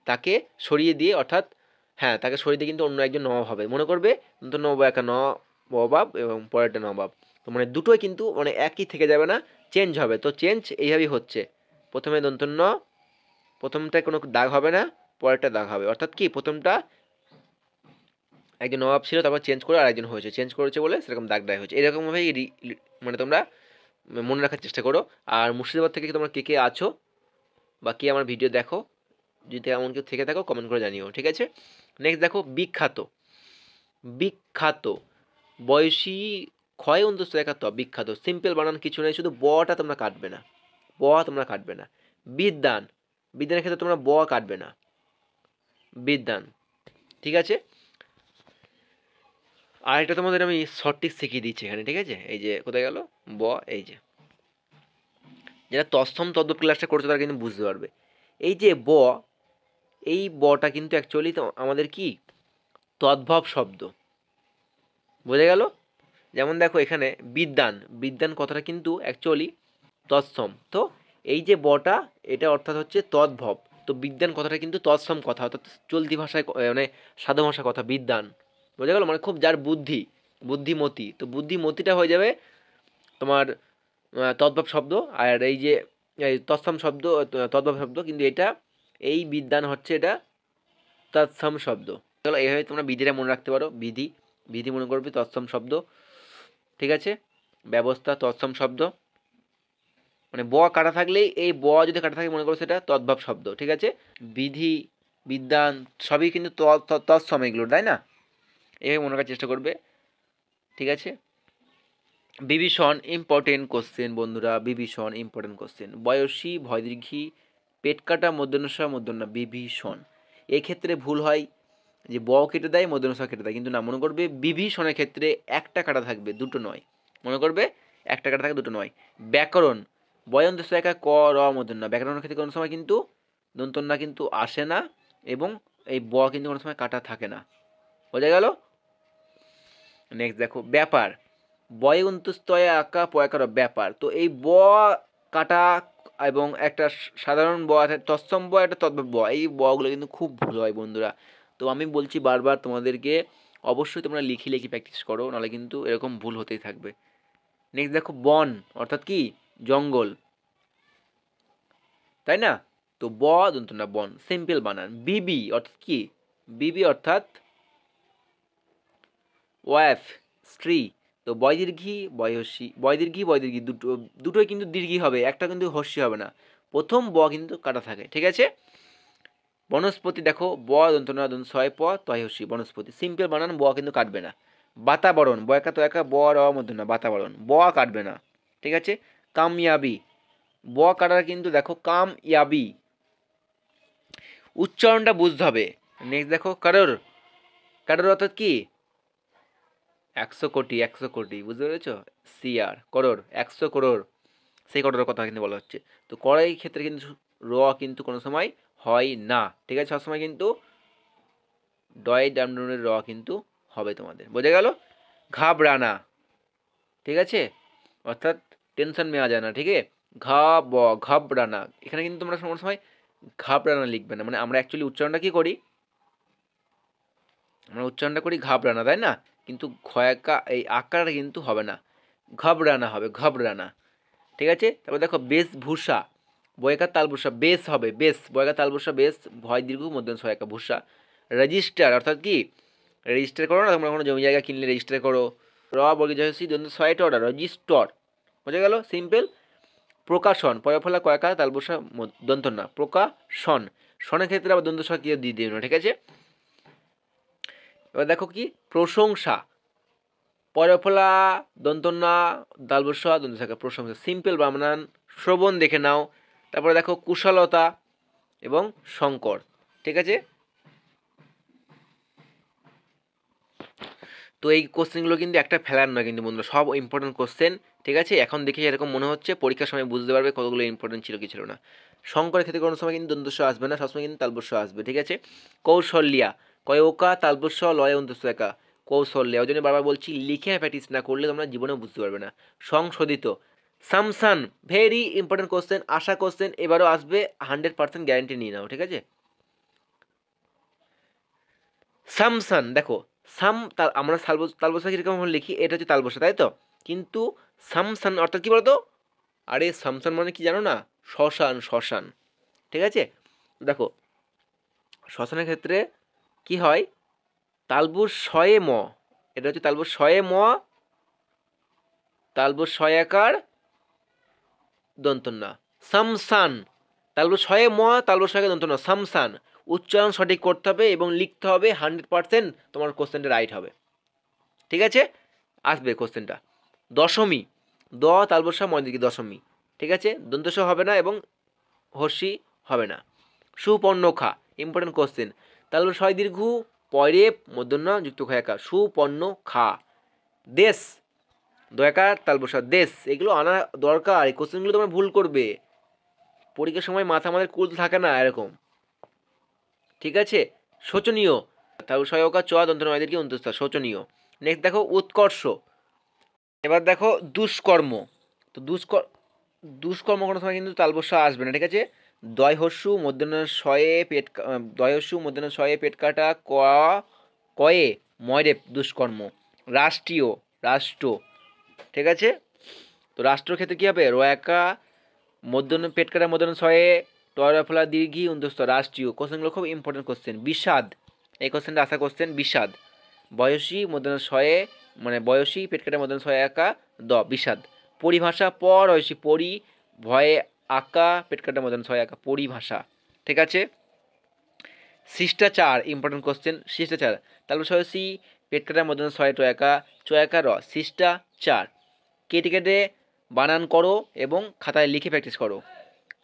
S1: তাকে সরিয়ে দিয়ে, অর্থাৎ হ্যাঁ তাকে সরিয়ে দিয়ে কিন্তু অন্য একজন নবাব হবে, মনে করবে তো নবাব একা নবাব এবং পরেরটা নবাব। তো মানে দুটোই কিন্তু মানে একই থেকে যাবে না, চেঞ্জ হবে। তো চেঞ্জ এইভাবেই হচ্ছে, প্রথমে দন্তন্য, প্রথমটায় কোনো দাগ হবে না, পরেরটা দাগ হবে, অর্থাৎ কি প্রথমটা একজন নবাব ছিল, তারপর চেঞ্জ করে আরেকজন হয়েছে, চেঞ্জ করেছে বলে সেরকম দাগটাই হয়েছে, এরকমভাবেই মানে তোমরা মনে রাখার চেষ্টা করো। আর মুর্শিদাবাদ থেকে তোমরা কে কে আছো বা কে আমার ভিডিও দেখো, যদি এমন কেউ থেকে থাকো কমেন্ট করে জানিও। ঠিক আছে, নেক্সট দেখো বিখ্যাত, বিখ্যাত বয়সী ক্ষয় অন্তস্থ একাত্ম, বিখ্যাত সিম্পল বানান কিছু নেই, শুধু বটা তোমরা কাটবে না, ব তোমরা কাটবে না। বিদ্যান, বিদ্যানের ক্ষেত্রে তোমরা ব কাটবে না, বিদ্যান। ঠিক আছে, আর এটা তোমাদের আমি সঠিক শিখিয়ে দিচ্ছি এখানে। ঠিক আছে, এই যে কোথায় গেল ব, এই যে যারা তৎসম তদ্ভব ক্লাসটা করছে তারা কিন্তু বুঝতে পারবে, এই যে ব, এই বটা কিন্তু অ্যাকচুয়ালি তো আমাদের কি তদ্ভব শব্দ, বোঝা গেল? যেমন দেখো এখানে বিদ্যান, বিদ্যান কথাটা কিন্তু অ্যাকচুয়ালি তৎসম, তো এই যে বটা এটা অর্থাৎ হচ্ছে তদ্ভব, তো বিদ্যান কথাটা কিন্তু তৎসম কথা, অর্থাৎ চলতি ভাষায় মানে সাধু ভাষা কথা বিদ্যান, বোঝা গেল? মানে খুব যার বুদ্ধি, বুদ্ধিমতী, তো বুদ্ধিমতীটা হয়ে যাবে তোমার তদ্ভব শব্দ। আর এই যে এই তৎসম শব্দ, তদ্ভব শব্দ, কিন্তু এটা এই বিদ্যান হচ্ছে এটা তৎসম শব্দ। চলো এইভাবে তোমরা বিধিটা মনে রাখতে পারো, বিধি, বিধি মনে করবে তৎসম শব্দ। ঠিক আছে, ব্যবস্থা তৎসম শব্দ, মানে ব কাটা থাকলেই, এই ব যদি কাটা থাকে মনে করো সেটা তদ্ভব শব্দ। ঠিক আছে, বিধি বিদ্যান, সবই কিন্তু তৎসম এগুলো, তাই না? এভাবে মনে রাখার চেষ্টা করবে, ঠিক আছে? বিভীষণ ইম্পর্টেন্ট কোশ্চেন বন্ধুরা, বিভীষণ ইম্পর্টেন্ট কোশ্চেন। বয়সী ভয় দীর্ঘী পেট কাটা মূর্ধন্য মূর্ধন্য বিভীষণ। এক্ষেত্রে ভুল হয় যে ব কেটে দেয় মূর্ধন্য কেটে দেয়, কিন্তু না, মনে করবে বিভীষণের ক্ষেত্রে একটা কাটা থাকবে, দুটো নয়। মনে করবে একটা কাটা থাকবে, দুটো নয়। ব্যাকরণ বয়ন্ত একা ক র মূর্ধন্য, ব্যাকরণের ক্ষেত্রে কোনো সময় কিন্তু দন্তন্য কিন্তু আসে না, এবং এই ব কিন্তু কোনো সময় কাটা থাকে না। বোঝা গেল? নেক্সট দেখো ব্যাপার, বয় অন্তুস্তয়ে আঁকা পয়াকার ব্যাপার। তো এই ব কাটা এবং একটা সাধারণ ব আছে, তৎসম ব, একটা তদ্ভব ব, এই বগুলো কিন্তু খুব ভুল হয় বন্ধুরা। তো আমি বলছি বারবার তোমাদেরকে, অবশ্যই তোমরা লিখে লিখে প্র্যাকটিস করো, নাহলে কিন্তু এরকম ভুল হতেই থাকবে। নেক্সট দেখো বন অর্থাৎ কি, জঙ্গল, তাই না? তো ব দন্ত না বন, সিম্পল বানান। বিবি অর্থাৎ কি, বিবি অর্থাৎ ওয়াইফ, স্ত্রী। তো বয় দীর্ঘী বয়সী, বয় দীর্ঘী দুটোই কিন্তু দীর্ঘী হবে, একটা কিন্তু হস্যি হবে না। প্রথম ব কিন্তু কাটা থাকে, ঠিক আছে? বনস্পতি দেখো ব দন্ত না দন্ত ছয় প তয় হস্যি, বনস্পতি সিম্পল বানান, ব কিন্তু কাটবে না। বাতাবরণ ব একা তো একা, ব র মধ্য না, বাতাবরণ ব কাটবে না, ঠিক আছে? কাময়াবি ব কাটার কিন্তু দেখো কাময়াবি, উচ্চারণটা বুঝতে হবে। নেক্সট দেখো কারোর, কারোর অর্থাৎ কি, 100 কোটি, 100 কোটি, বুঝতে পেরেছ? সিআর করোড়, 100 করোড়, সেই করোড়ের কথা কিন্তু বলা হচ্ছে। তো কড়াই ক্ষেত্রে কিন্তু র কিন্তু কোনো সময় হয় না, ঠিক আছে? সবসময় কিন্তু ডয় ডামডুনের র কিন্তু হবে তোমাদের, বোঝা গেল? ঘাবড়ানা, ঠিক আছে? অর্থাৎ টেনশন নেওয়া যায় না, ঠিক আছে? ঘাবড়ানা, এখানে কিন্তু তোমরা কোনো সময় ঘাবড়ানা লিখবে না, মানে আমরা অ্যাকচুয়ালি উচ্চারণটা কি করি, আমরা উচ্চারণটা করি ঘাবড়ানা, তাই না? কিন্তু খয়াকা এই আকারটা কিন্তু হবে না, ঘাবড়ানা হবে, ঘাবড়ানা, ঠিক আছে? তারপর দেখো বেশভূষা বয়কার তালভূষা, বেশ হবে, বেশ বয়কার তালভূষা, বেশ ভয় দীর্ঘ মধ্যম সহায়িকা ভূষা। রেজিস্টার অর্থাৎ কি, রেজিস্টার করো না তোমরা, কোনো জমি জায়গা কিনলে রেজিস্টার করো, র বর্গীয় জয়সী দন্ত ছয়টা অর্ডার, রেজিস্টর, বোঝা গেল? সিম্পল। প্রকাশন পয়ফলা কয়কা তালবসা দন্ত না, প্রকাশন, সনের ক্ষেত্রে আবার দন্ত কি দিয়ে দিও না, ঠিক আছে? এবার দেখো কি প্রশংসা, পয়ফলা দন্ত না দালবসা দন্ত থাকা, প্রশংসা সিম্পল বানান, শ্রবণ দেখে নাও। তারপরে দেখো কুশলতা এবং শঙ্কর, ঠিক আছে? তো এই কোশ্চেনগুলো কিন্তু একটা ফেলার নয় কিন্তু বন্ধুরা, সব ইম্পর্টেন্ট কোশ্চেন, ঠিক আছে? এখন দেখে এরকম মনে হচ্ছে, পরীক্ষার সময় বুঝতে পারবে কতগুলো ইম্পর্টেন্ট ছিল কি ছিল না। শঙ্করের ক্ষেত্রে কোনো সময় কিন্তু দন্তস্ব আসবে না, সবসময় কিন্তু তালবস্য আসবে, ঠিক আছে? কৌশল্যা কয়কা তালবস্য লয় অন্তস্য একা, কৌশল্যা, ওই জন্য বারবার বলছি লিখে প্র্যাকটিস না করলে তোমরা জীবনেও বুঝতে পারবে না। সংশোধিত সামসান, ভেরি ইম্পর্টেন্ট কোশ্চেন, আশা কোশ্চেন এবারও আসবে, 100% গ্যারান্টি নিয়ে নাও, ঠিক আছে? সামসান দেখো, আমরা তালবসা কীরকম লিখি, এটা হচ্ছে তালবসা, তাই তো? কিন্তু সামসান অর্থাৎ কী বলতো, আরে সামসান মানে কি জানো না, শ্মশান, শ্মশান, ঠিক আছে? দেখো শ্মশানের ক্ষেত্রে কি হয়, তালবুস শয়ে ম, এটা হচ্ছে তালবুস শয়ে ম, তালবুস শয়াকার দন্তন্না, সামসান, তালবুস শয়ে ম, তালবুস শয়াকার দন্তন্না, সামসান। উচ্চারণ সঠিক করতে হবে এবং লিখতে হবে, 100% তোমার কোশ্চেনটা রাইট হবে, ঠিক আছে? আসবে কোশ্চেনটা। দশমী দ তালবসা ময়দিকে দশমী, ঠিক আছে? দন্তস হবে না এবং হর্ষি হবে না। সুপর্ণখা ইম্পর্টেন্ট কোশ্চেন, তালবস হয় দীর্ঘ পরে মধ্যন্য যুক্ত খয়াকা, সুপর্ণ খা। দেশ দয়াকার তালবসা দেশ, এগুলো আনা দরকার, এই কোশ্চেনগুলো তোমরা ভুল করবে, পরীক্ষার সময় মাথা আমাদের কুল থাকে না এরকম, ঠিক আছে? শোচনীয় তালবস হয় চ দন্ত নয়দেরকে অন্তস্থ, শোচনীয়। নেক্সট দেখো উৎকর্ষ, এবার দেখো দুষ্কর্ম। তো দুষ্কর্ম কোনো সময় কিন্তু তালবস্যা আসবে না, ঠিক আছে? দয়হস্যু মধ্যাহ্ন শয়ে পেট দয়হস্যু মধ্যাহ্ন শয়ে পেট কাটা কয়ে ময়রে দুষ্কর্ম। রাষ্ট্রীয় রাষ্ট্র, ঠিক আছে? তো রাষ্ট্রের ক্ষেত্রে কী হবে, রয়াকা মধ্যাহ্ন পেট কাটা মধ্যাহ্ন শয়ে টয়রাফলা দীর্ঘি উন্তস্থ, রাষ্ট্রীয়। কোশ্চেনগুলো খুব ইম্পর্টেন্ট কোশ্চেন। বিষাদ এই কোশ্চেনটা আসা কোশ্চেন, বিষাদ বয়সী মধ্যাহ্ন শয়ে, মানে বয়সী পেট কাটা মধ্যাহ্ন শয়ে একা বিষাদ। পরিভাষা পর হয়েছি পরি, ভয়ে আঁকা পেট কাটা মধ্যাহ্ন ছয় আঁকা, পরিভাষা, ঠিক আছে? শিষ্টাচার ইম্পর্টেন্ট কোশ্চেন, শিষ্টাচার তালবস্য সি পেট কাটা মধ্যে ছয় টয়াকা চয়াকা র শিষ্টাচার কেটে কেটে বানান করো এবং খাতায় লিখে প্র্যাকটিস করো।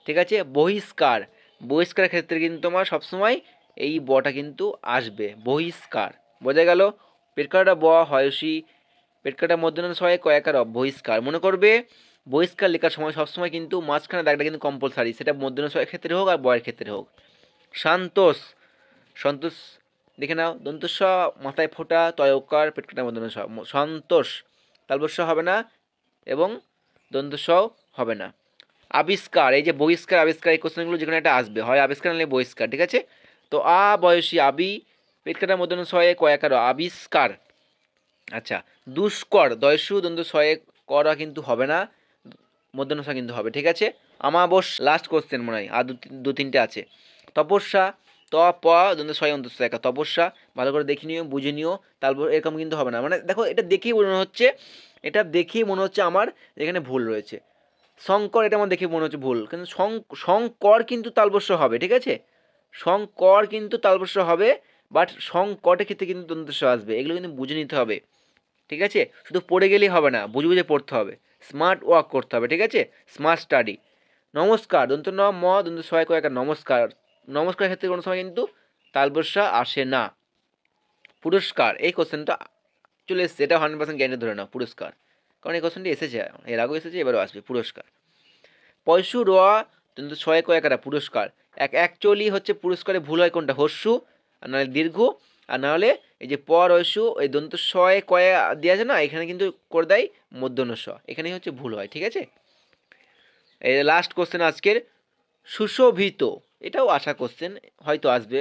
S1: ঠিক আছে। বহিষ্কার, বহিষ্কারের ক্ষেত্রে কিন্তু তোমার সবসময় এই বটা কিন্তু আসবে, বহিষ্কার। বোঝা গেল? পেট কাটা ব হয়সি পেট কাটা মধ্যে ছয় কয়াকার বহিষ্কার। মনে করবে বহিষ্কার লেখার সময় সবসময় কিন্তু মাঝখানে দাগটা কিন্তু কম্পালসারি, সেটা মধ্যে ছয়ের ক্ষেত্রে হোক আর বয়ের ক্ষেত্রে হোক। সন্তোষ, সন্তোষ দেখে নাও, দন্তস্ব মাথায় ফোটা তয়কার পেট কাটা মধ্যে সন্তোষ তালবস্য হবে না এবং দন্তস্ব হবে না। আবিষ্কার, এই যে বহিষ্কার আবিষ্কার এই কোশ্চেনগুলো যেখানে একটা আসবে, হয় আবিষ্কার নাহলে বহিষ্কার। ঠিক আছে। তো বয়সী আবি পেট কাটার মধ্যে ছয়ে কয়াকার আবিষ্কার। আচ্ছা, দুষ্কর দয়সু দন্ত ছয়ে করা কিন্তু হবে না, মধ্যনসা কিন্তু হবে। ঠিক আছে। আমাবস লাস্ট কোশ্চেন মনে হয়, আর দু তিনটে আছে। তপস্যা ত প দন্ত ছয় অন্তস্থ একা তপস্যা, ভালো করে দেখে নিও, বুঝে নিও, তারপর এরকম কিন্তু হবে না। মানে দেখো এটা দেখেই মনে হচ্ছে, এটা দেখেই মনে হচ্ছে আমার এখানে ভুল রয়েছে। শঙ্কর, এটা আমার দেখে মনে হচ্ছে ভুল, কিন্তু শঙ্কর কিন্তু তালবস্য হবে। ঠিক আছে। শঙ্কর কিন্তু তালবস্য হবে, বাট শঙ্কটের ক্ষেত্রে কিন্তু দন্তস্ব আসবে। এগুলো কিন্তু বুঝে নিতে হবে। ঠিক আছে। শুধু পড়ে গেলেই হবে না, বুঝে বুঝে পড়তে হবে, স্মার্ট ওয়ার্ক করতে হবে। ঠিক আছে। Smart study. নমস্কার দন্ত ন ম দন্ত ছয় কয়েক নমস্কার, নমস্কার ক্ষেত্রে কোনো সময় কিন্তু তালবস্য আসে না। পুরস্কার, এই কোশ্চেনটা চলে এসছে, এটা 100% গ্যারান্টি ধরে নাও, পুরস্কার, কারণ এই কোশ্চেনটি এসেছে, এর আগেও এসেছে, এবারও আসবে পুরস্কার। পয়সু র কিন্তু ছয় কয়েকারা পুরস্কার, অ্যাকচুয়ালি হচ্ছে পুরস্কারে ভুল হয় কোনটা, হস্যু আর নাহলে দীর্ঘ, আর নাহলে এই যে পর হস্যু এই দন্ত ছয় কয়ে দেওয়া আছে না, এখানে কিন্তু করে দেয় মধ্যনস্ব, এখানেই হচ্ছে ভুল হয়। ঠিক আছে। এই লাস্ট কোশ্চেন আজকের, সুশোভিত, এটাও আশা কোশ্চেন, হয়তো আসবে।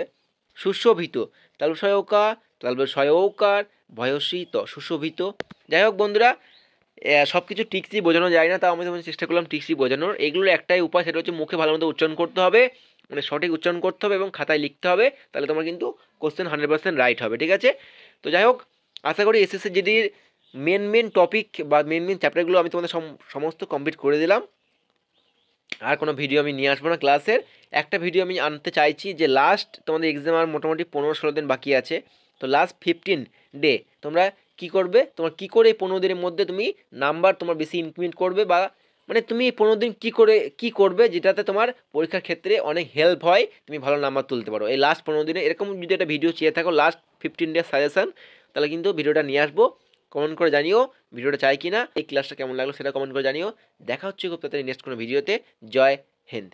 S1: সুশোভিত তালব সয়কা তালব সয়কার ভয়সিত সুশোভিত। যাই হোক বন্ধুরা, সব কিছু টিক্সই বোঝানো যায় না, তাও আমি তোমাদের চেষ্টা করলাম টিক্সই বোঝানোর। এগুলোর একটাই উপায়, সেটা হচ্ছে মুখে ভালো মতো উচ্চারণ করতে হবে, মানে সঠিক উচ্চারণ করতে হবে এবং খাতায় লিখতে হবে, তাহলে তোমার কিন্তু কোশ্চেন 100% রাইট হবে। ঠিক আছে। তো যাই হোক, আশা করি এসএসসি জিডির মেন টপিক বা মেন চ্যাপ্টারগুলো আমি তোমাদের সমস্ত কমপ্লিট করে দিলাম। আর কোনো ভিডিও আমি নিয়ে আসবো না ক্লাসের। একটা ভিডিও আমি আনতে চাইছি, যে লাস্ট তোমাদের এক্সাম আর মোটামুটি 15-16 দিন বাকি আছে, তো লাস্ট 15 ডে তোমরা কি করবে, তোমার কি করে এই 15 দিনের মধ্যে তুমি নাম্বার তোমার বেশি ইনক্রিমেন্ট করবে, বা মানে তুমি এই 15 দিন কি করবে যেটাতে তোমার পরীক্ষার ক্ষেত্রে অনেক হেল্প হয়, তুমি ভালো নাম্বার তুলতে পারো এই লাস্ট 15 দিনে। এরকম যদি একটা ভিডিও চেয়ে থাকো লাস্ট 15 ডে সাজেশন, তাহলে কিন্তু ভিডিওটা নিয়ে আসবো। কমেন্ট করে জানিও ভিডিওটা চাই কি না, এই ক্লাসটা কেমন লাগলো সেটা কমেন্ট করে জানিও। দেখা হচ্ছে খুব তাড়াতাড়ি নেক্সট কোনো ভিডিওতে। জয় হিন্দ।